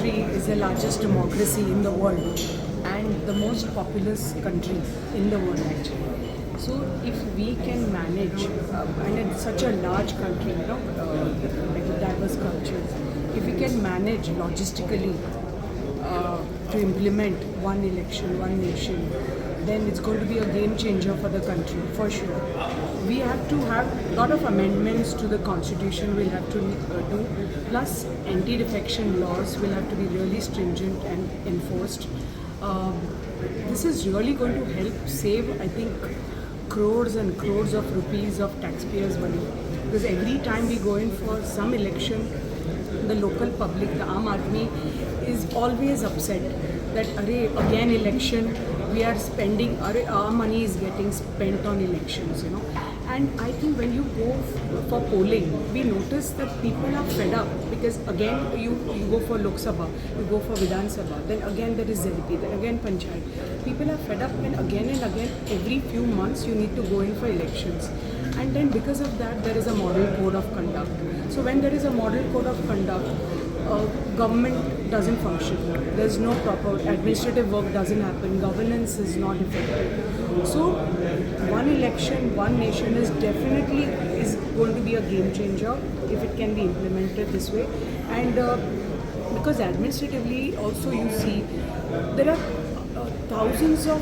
country is the largest democracy in the world and the most populous country in the world actually. So if we can manage, and it's such a large country, with diverse cultures, if we can manage logistically to implement one election, one nation, then it's going to be a game changer for the country, for sure. We have to have a lot of amendments to the constitution we'll have to do, plus anti-defection laws will have to be really stringent and enforced. This is really going to help save, I think, crores and crores of rupees of taxpayers' money. Because every time we go in for some election, the local public, the Aam Aadmi, is always upset that again election, we are spending, our money is getting spent on elections, And I think when you go for polling, we notice that people are fed up because again you go for Lok Sabha, you go for Vidhan Sabha, then again there is ZLP, then again Panchayat. People are fed up when again and again every few months you need to go in for elections. And then because of that there is a model code of conduct. So when there is a model code of conduct, government doesn't function. There's no proper administrative work doesn't happen. Governance is not effective. So one election, one nation is definitely going to be a game changer if it can be implemented this way. And because administratively also you see there are thousands of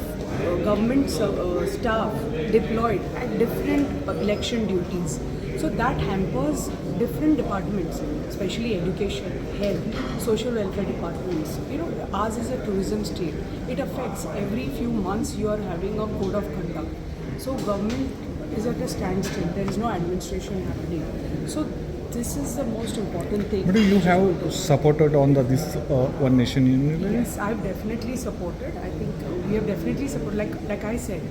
government staff deployed at different election duties. So that hampers different departments, especially education, health, social welfare departments. Ours is a tourism state. It affects every few months you are having a code of conduct. So government is at a standstill. There is no administration happening. So this is the most important thing. But you have supported on this One Nation Union? Yes, I've definitely supported. I think we have definitely supported, like I said,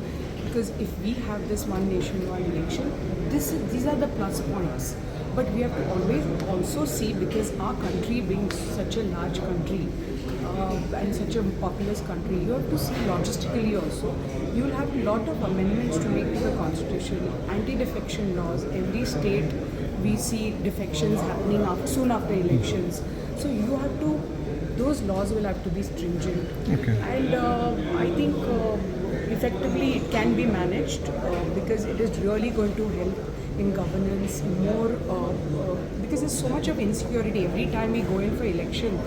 because if we have this one nation, one election, these are the plus points. But we have to always also see, because our country being such a large country and such a populous country, you have to see logistically also. You will have a lot of amendments to make to the constitution, anti-defection laws. Every state we see defections happening soon after elections. So you have to, those laws will have to be stringent. Okay. And I think effectively it can be managed because it is really going to help in governance more because there's so much of insecurity. Every time we go in for election,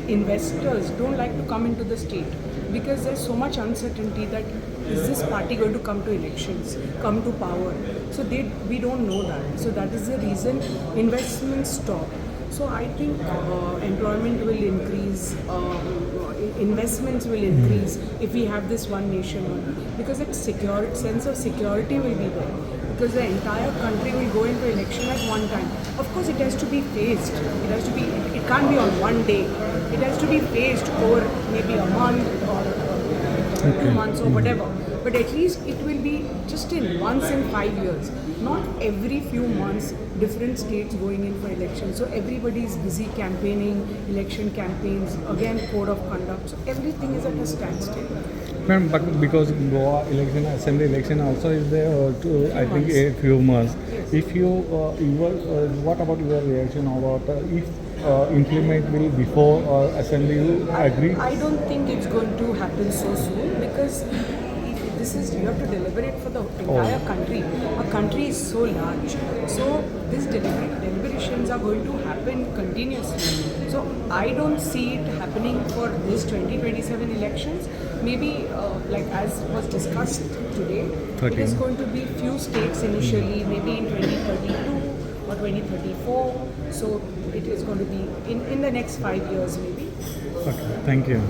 investors don't like to come into the state because there's so much uncertainty that is this party going to come to elections, come to power. So we don't know that. So that is the reason investments stop. So I think employment will increase, investments will increase if we have this one nation, because that sense of security will be there. Because the entire country will go into election at one time. Of course, it has to be phased. It has to be. It can't be on one day. It has to be phased over maybe a month or 2 months or whatever. But at least it will be just once in 5 years. Not every few months, different states going in for elections. So everybody is busy campaigning, election campaigns, again code of conduct. So everything is at a standstill. Ma'am, but because Goa election, assembly election also is there, I think a few months. Yes. If what about your reaction about if implement will before assembly? You agree? I don't think it's going to happen so soon because you have to deliberate for the entire country. Our country is so large. So these deliberations are going to happen continuously. So I don't see it happening for this 2027 elections. Maybe like as was discussed today, 13. it is going to be few states initially, maybe in 2032 or 2034. So it is going to be in the next 5 years maybe. Okay, thank you.